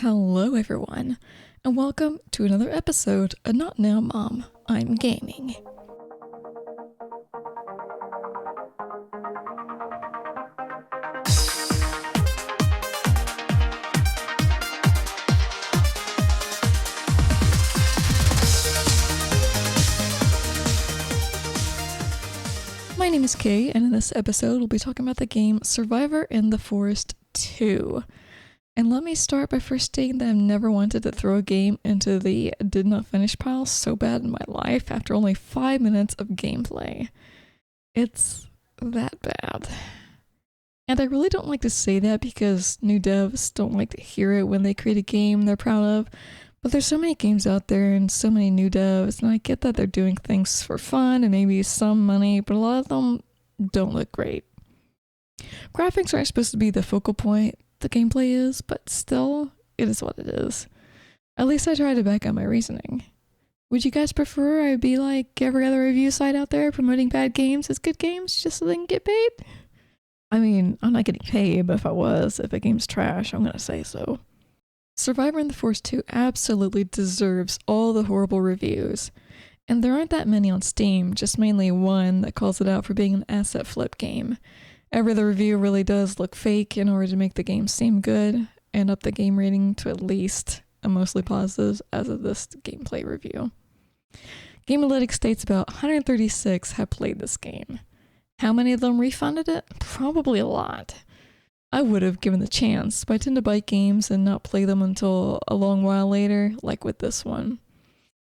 Hello everyone, and welcome to another episode of Not Now Mom, I'm Gaming. My name is Kay, and in this episode we'll be talking about the game Survivor in the Forest 2. And let me start by first stating that I've never wanted to throw a game into the did not finish pile so bad in my life after only 5 minutes of gameplay. It's that bad. And I really don't like to say that because new devs don't like to hear it when they create a game they're proud of, but there's so many games out there and so many new devs, and I get that they're doing things for fun and maybe some money, but a lot of them don't look great. Graphics aren't supposed to be the focal point, the gameplay is, but still, it is what it is. At least I tried to back up my reasoning. Would you guys prefer I be like every other review site out there promoting bad games as good games just so they can get paid? I mean, I'm not getting paid, but if a game's trash, I'm gonna say so. Survivor in the Forest 2 absolutely deserves all the horrible reviews. And there aren't that many on Steam, just mainly one that calls it out for being an asset flip game. Every other review really does look fake in order to make the game seem good and up the game rating to at least a mostly positive as of this gameplay review. Gamealytics states about 136 have played this game. How many of them refunded it? Probably a lot. I would have given the chance, but I tend to buy games and not play them until a long while later, like with this one.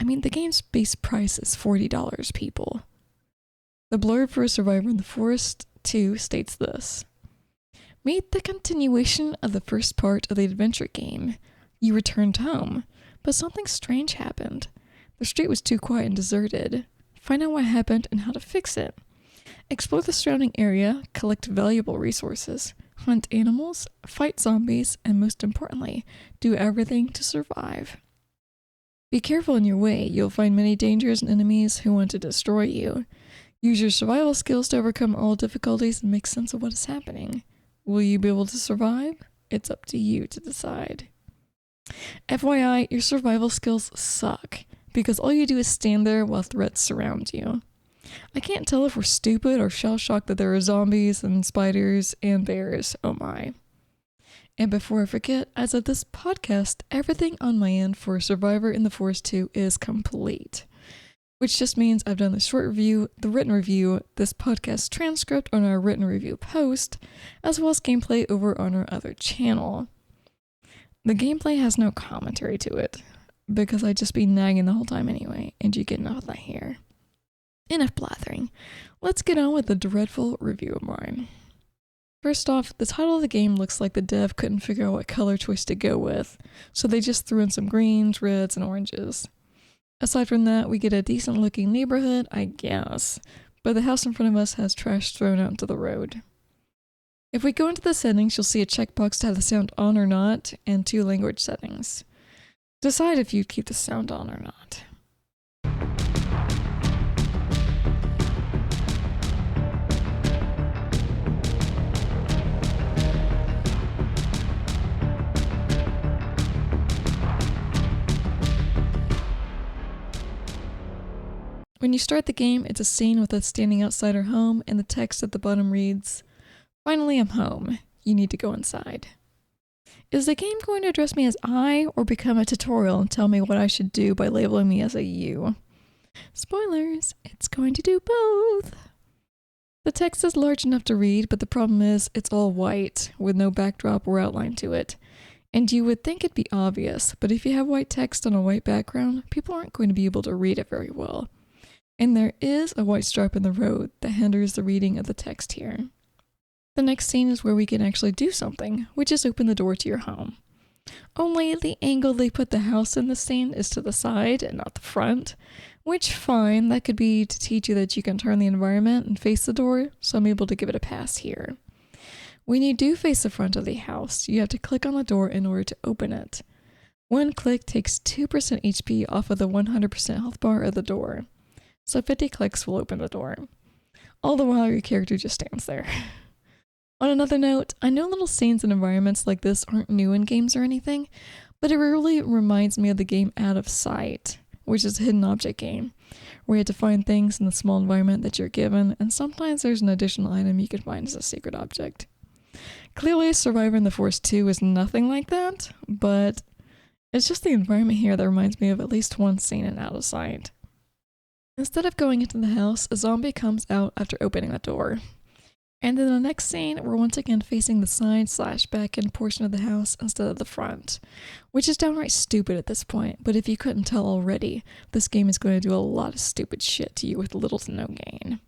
I mean, the game's base price is $40, people. The blurb for Survivor in the Forest 2 states this. Meet the continuation of the first part of the adventure game. You returned home, but something strange happened. The street was too quiet and deserted. Find out what happened and how to fix it. Explore the surrounding area, collect valuable resources, hunt animals, fight zombies, and most importantly, do everything to survive. Be careful in your way. You'll find many dangers and enemies who want to destroy you. Use your survival skills to overcome all difficulties and make sense of what is happening. Will you be able to survive? It's up to you to decide. FYI, your survival skills suck, because all you do is stand there while threats surround you. I can't tell if we're stupid or shell-shocked that there are zombies and spiders and bears, oh my. And before I forget, as of this podcast, everything on my end for Survivor in the Forest 2 is complete. Which just means I've done the short review, the written review, this podcast transcript on our written review post, as well as gameplay over on our other channel. The gameplay has no commentary to it, because I'd just be nagging the whole time anyway, and you get enough of that here. Enough blathering. Let's get on with the dreadful review of mine. First off, the title of the game looks like the dev couldn't figure out what color choice to go with, so they just threw in some greens, reds, and oranges. Aside from that, we get a decent looking neighborhood, I guess, but the house in front of us has trash thrown out into the road. If we go into the settings, you'll see a checkbox to have the sound on or not, and 2 language settings. Decide if you'd keep the sound on or not. When you start the game, it's a scene with us standing outside our home, and the text at the bottom reads, "Finally, I'm home. You need to go inside." Is the game going to address me as I, or become a tutorial and tell me what I should do by labeling me as a you? Spoilers, it's going to do both. The text is large enough to read, but the problem is it's all white, with no backdrop or outline to it. And you would think it'd be obvious, but if you have white text on a white background, people aren't going to be able to read it very well. And there is a white stripe in the road that hinders the reading of the text here. The next scene is where we can actually do something, which is open the door to your home. Only the angle they put the house in the scene is to the side and not the front, which fine, that could be to teach you that you can turn the environment and face the door, so I'm able to give it a pass here. When you do face the front of the house, you have to click on the door in order to open it. One click takes 2% HP off of the 100% health bar of the door. So 50 clicks will open the door. All the while your character just stands there. On another note, I know little scenes and environments like this aren't new in games or anything, But it really reminds me of the game Out of Sight, which is a hidden object game, where you have to find things in the small environment that you're given, and sometimes there's an additional item you can find as a secret object. Clearly, Survivor in the Forest 2 is nothing like that, but it's just the environment here that reminds me of at least one scene in Out of Sight. Instead of going into the house, a zombie comes out after opening the door. And in the next scene, we're once again facing the side/back end portion of the house instead of the front, which is downright stupid at this point, but if you couldn't tell already, this game is going to do a lot of stupid shit to you with little to no gain.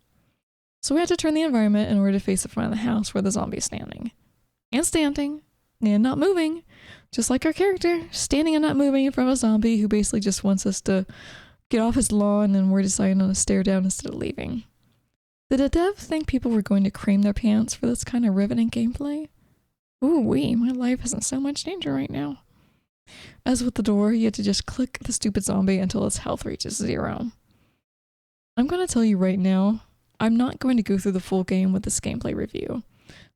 So we have to turn the environment in order to face the front of the house where the zombie is standing. And standing. And not moving. Just like our character, standing and not moving in front of a zombie who basically just wants us to get off his lawn, and we're deciding on to stare down instead of leaving. Did a dev think people were going to cream their pants for this kind of riveting gameplay? Ooh-wee, my life is in so much danger right now. As with the door, you have to just click the stupid zombie until its health reaches 0. I'm going to tell you right now, I'm not going to go through the full game with this gameplay review,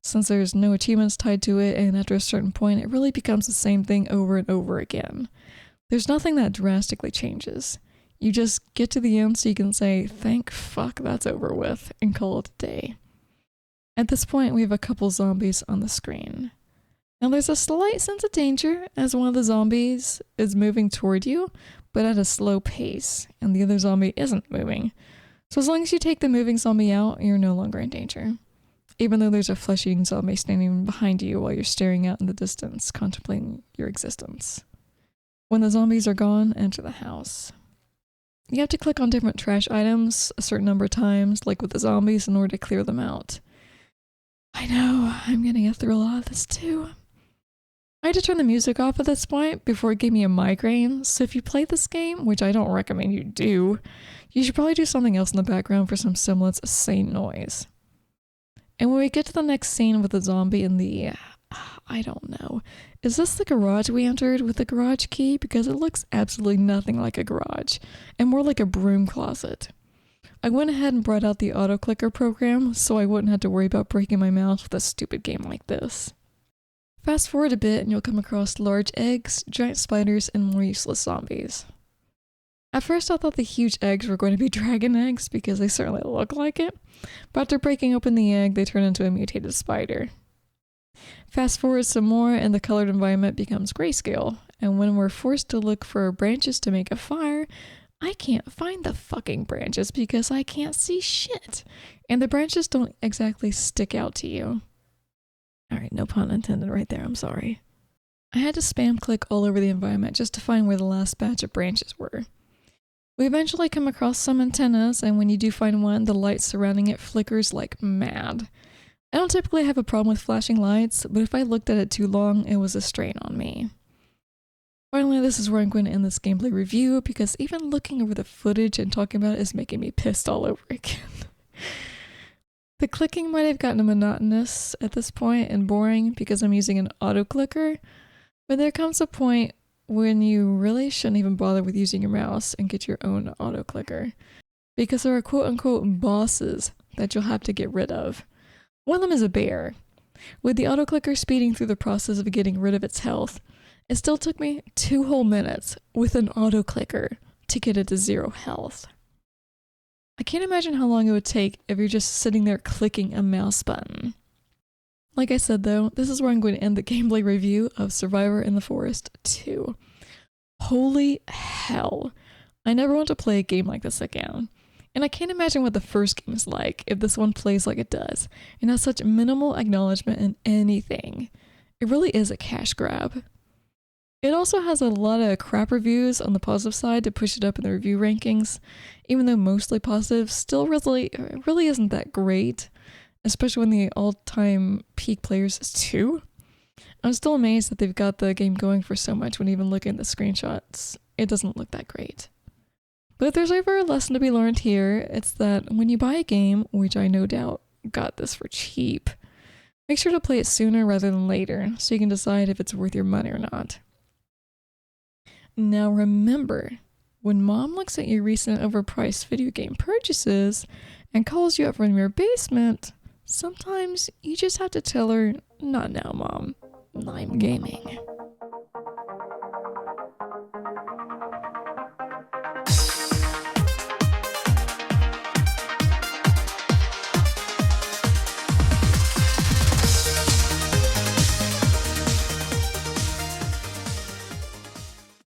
since there's no achievements tied to it, and after a certain point it really becomes the same thing over and over again. There's nothing that drastically changes. You just get to the end so you can say, thank fuck that's over with, and call it a day. At this point, we have a couple zombies on the screen. Now there's a slight sense of danger as one of the zombies is moving toward you, but at a slow pace, and the other zombie isn't moving. So as long as you take the moving zombie out, you're no longer in danger. Even though there's a flesh-eating zombie standing behind you while you're staring out in the distance, contemplating your existence. When the zombies are gone, enter the house. You have to click on different trash items a certain number of times, like with the zombies, in order to clear them out. I know, I'm gonna get through a lot of this too. I had to turn the music off at this point before it gave me a migraine, so if you play this game, which I don't recommend you do, you should probably do something else in the background for some semblance of sane noise. And when we get to the next scene with the zombie in the... I don't know. Is this the garage we entered with the garage key? Because it looks absolutely nothing like a garage, and more like a broom closet. I went ahead and brought out the auto clicker program so I wouldn't have to worry about breaking my mouse with a stupid game like this. Fast forward a bit and you'll come across large eggs, giant spiders, and more useless zombies. At first I thought the huge eggs were going to be dragon eggs because they certainly look like it, but after breaking open the egg they turn into a mutated spider. Fast forward some more and the colored environment becomes grayscale, and when we're forced to look for branches to make a fire, I can't find the fucking branches because I can't see shit, and the branches don't exactly stick out to you. Alright, no pun intended right there, I'm sorry. I had to spam click all over the environment just to find where the last batch of branches were. We eventually come across some antennas, and when you do find one, the light surrounding it flickers like mad. I don't typically have a problem with flashing lights, but if I looked at it too long, it was a strain on me. Finally, this is where I'm going to end this gameplay review, because even looking over the footage and talking about it is making me pissed all over again. The clicking might have gotten monotonous at this point and boring because I'm using an auto clicker, but there comes a point when you really shouldn't even bother with using your mouse and get your own auto clicker, because there are quote-unquote bosses that you'll have to get rid of. One of them is a bear. With the auto clicker speeding through the process of getting rid of its health, it still took me 2 whole minutes with an auto clicker to get it to 0 health. I can't imagine how long it would take if you're just sitting there clicking a mouse button. Like I said though, this is where I'm going to end the gameplay review of Survivor in the Forest 2. Holy hell. I never want to play a game like this again. And I can't imagine what the first game is like if this one plays like it does, and has such minimal acknowledgement in anything. It really is a cash grab. It also has a lot of crap reviews on the positive side to push it up in the review rankings, even though mostly positive, still really isn't that great, especially when the all-time peak players is 2. I'm still amazed that they've got the game going for so much when even looking at the screenshots, it doesn't look that great. But if there's ever a lesson to be learned here, it's that when you buy a game, which I no doubt got this for cheap, make sure to play it sooner rather than later, so you can decide if it's worth your money or not. Now remember, when mom looks at your recent overpriced video game purchases and calls you up from your basement, sometimes you just have to tell her, "Not now, Mom. I'm gaming."